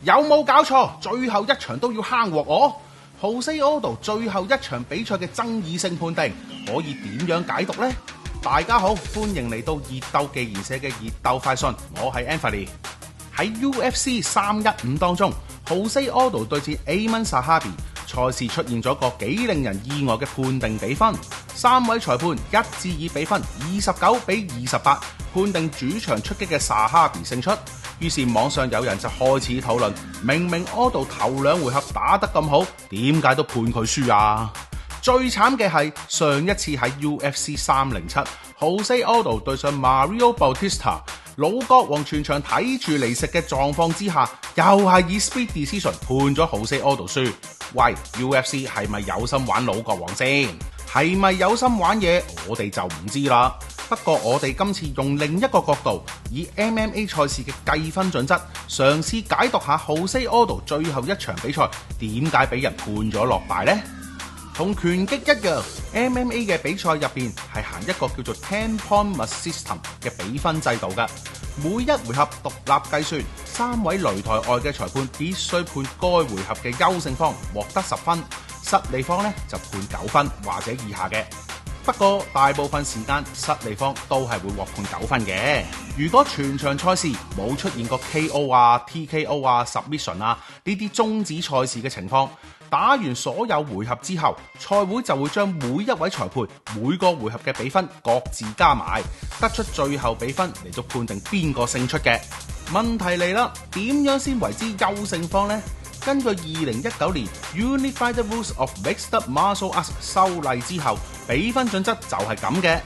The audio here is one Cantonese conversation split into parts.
有冇搞錯？最後一場都要坑鑊我？Jose Aldo 最後一場比賽嘅爭議性判定可以點樣解讀呢？大家好，歡迎嚟到熱鬥技研社嘅熱鬥快訊，我係 Anthony。喺 UFC 315當中，Jose Aldo 對戰 Aiemann Zahabi，賽事出現咗個幾令人意外嘅判定比分，三位裁判一致以比分29-28判定主場出擊嘅 Zahabi 勝出。於是網上有人就開始討論，明明 Aldo 頭兩回合打得咁好，點解都判佢輸啊？最慘嘅係上一次喺 UFC 307，Jose Aldo 對上 Mario Bautista， 老國王全場睇住嚟食嘅狀況之下，又係以 split decision 判咗 Jose Aldo 輸。喂 ，UFC 係咪有心玩老國王先？係咪有心玩嘢？我哋就唔知啦。不過我哋今次用另一個角度，以 MMA 賽事嘅計分準則，嘗試解讀下 Jose Aldo 最後一場比賽點解俾人判咗落敗呢？同拳擊一樣 ，MMA 嘅比賽入邊係行一個叫做 10-point must system 嘅比分制度嘅，每一回合獨立計算，三位擂台外嘅裁判必須判該回合嘅優勝方獲得10分，失利方咧就判9分或者以下嘅。不過大部分時間失利方都係會獲判9分嘅。如果全場賽事冇出現過 KO 啊、TKO 啊、submission 啊呢啲終止賽事嘅情況，打完所有回合之後，賽會就會將每一位裁判每個回合嘅比分各自加埋，得出最後比分嚟到判定邊個勝出嘅。問題嚟啦，點樣先為之優勝方呢？根據2019年 Unified Rules of Mixed Martial Arts 修例之後，比分準則就係咁嘅。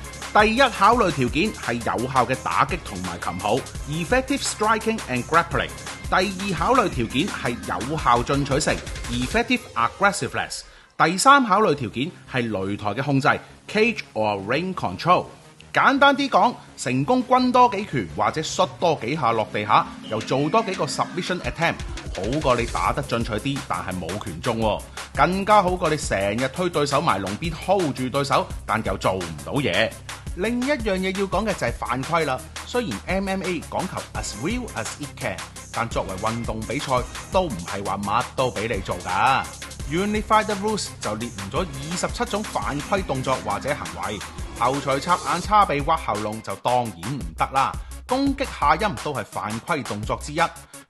第一考慮條件係有效嘅打擊同埋擒抱 （Effective Striking and Grappling）。第二考慮條件係有效進取性 （Effective Aggressiveness）。第三考慮條件係擂台嘅控制 （Cage or Ring Control）。簡單啲講，成功轟多幾拳或者摔多幾下落地下，又做多幾個 submission attempt， 好過你打得進取啲，但係冇拳中喎，更加好過你成日推對手埋籠邊 hold 住對手，但又做唔到嘢。另一樣嘢要講嘅就係犯規啦。雖然 MMA 講求 as real as it can， 但作為運動比賽都唔係話乜都俾你做㗎。Unified Rules 就列明咗27種犯規動作或者行為，後槌、插眼、叉鼻、挖喉嚨就當然唔得啦。攻擊下陰都係犯規動作之一。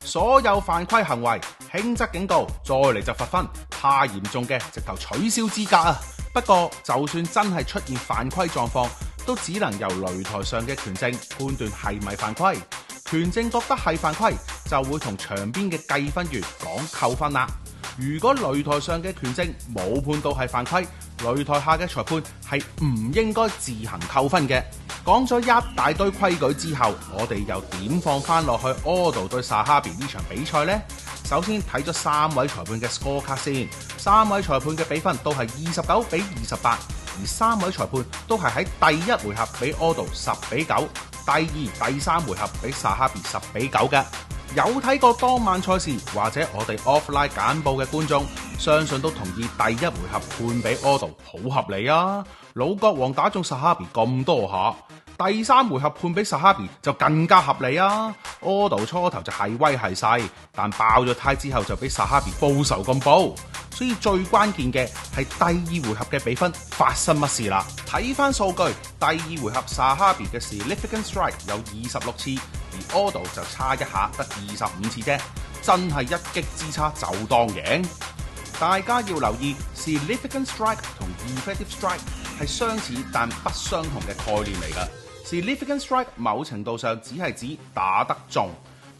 所有犯規行為，輕則警告，再嚟就罰分，太嚴重嘅直頭取消資格啊！不過就算真係出現犯規狀況，都只能由擂台上嘅拳證判斷係咪犯規。拳證覺得係犯規，就會同場邊嘅計分員講扣分啦。如果擂台上嘅拳證冇判到係犯規，擂台下嘅裁判係唔應該自行扣分嘅。講咗一大堆規矩之後，我哋又點放翻落去 Aldo 對 Zahabi 呢場比賽呢？首先睇咗三位裁判嘅 scorecard 先，三位裁判嘅比分都係29-28，而三位裁判都係喺第一回合俾 Aldo 10-9，第二、第三回合俾 Zahabi 10-9嘅。有睇過當晚賽事或者我哋 offline 簡報嘅觀眾，相信都同意第一回合判俾 Aldo 好合理啊！老國王打中 Zahabi 咁多下，第三回合判俾 Zahabi 就更加合理啊！Aldo 初頭就係威係勢，但爆咗胎之後就俾 Zahabi 報仇咁報，所以最關鍵嘅係第二回合嘅比分發生乜事啦？睇翻數據，第二回合 Zahabi 嘅 significant strike 有26次。而 Aldo 就差一下得25次啫，真係一擊之差就當贏。大家要留意 significant strike 同 effective strike 係相似但不相同嘅概念嚟㗎。significant strike 某程度上只係指打得中，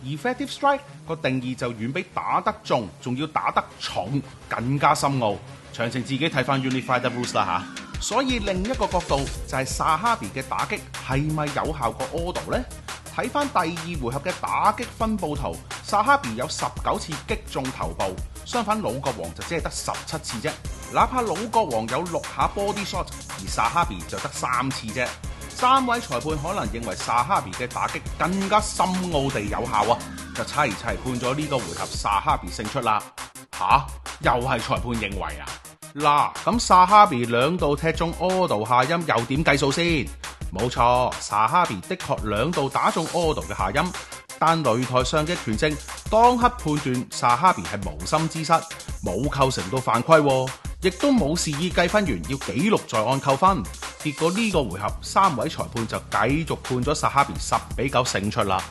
effective strike 個定義就遠比打得中仲要打得重更加深奧。詳情自己睇翻 Unified Rules 啦嚇。所以另一個角度就係 Zahabi 嘅打擊係咪有效過 Aldo 呢？睇翻第二回合嘅打擊分佈圖 ，Zahabi 有19次擊中頭部，相反老國王就只係得17次啫。哪怕老國王有6下 body shot， 而 Zahabi 就得3次啫。三位裁判可能認為 Zahabi 嘅打擊更加深奧地有效啊，就齊齊判咗呢個回合 Zahabi 勝出啦。又係裁判認為啊？嗱，咁 Zahabi 兩度踢中 Aldo 下陰又點計數先？冇錯，Zahabi 的確兩度打中 Aldo 嘅下陰，但擂台上嘅拳證當刻判斷薩哈比係無心之失，冇構成到犯規，亦都冇示意計分員要記錄在案扣分。結果呢個回合3位裁判就繼續判咗薩哈比10-9勝出啦。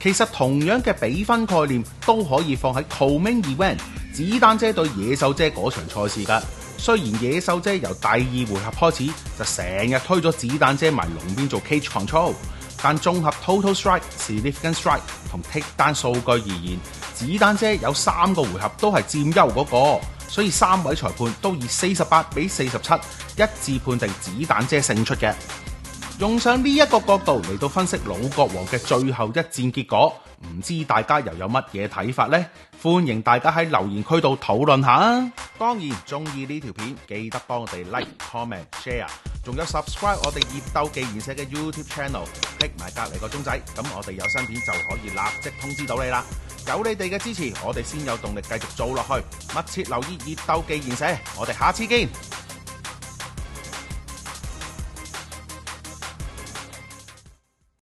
其實同樣嘅比分概念都可以放喺 Co-Main Event 子彈姐對野獸姐嗰場賽事㗎。雖然野獸姐由第2回合開始就成日推咗子彈姐埋籠邊做 cage control， 但綜合 total strike、significant strike 同 takedown 數據而言，子彈姐有3個回合都係佔優嗰個，所以3位裁判都以48-47一致判定子彈姐勝出嘅。用上呢一個角度嚟到分析老國王嘅最後一戰結果，唔知大家又有乜嘢睇法呢？歡迎大家喺留言區度討論下。當然中意呢條片記得幫我哋 like、comment、share， 仲有 subscribe 我哋熱鬥技研社嘅 YouTube channel，click 埋隔離個鐘仔，咁我哋有新片就可以立即通知到你啦。有你哋嘅支持，我哋先有動力繼續做落去。密切留意熱鬥技研社，我哋下次見。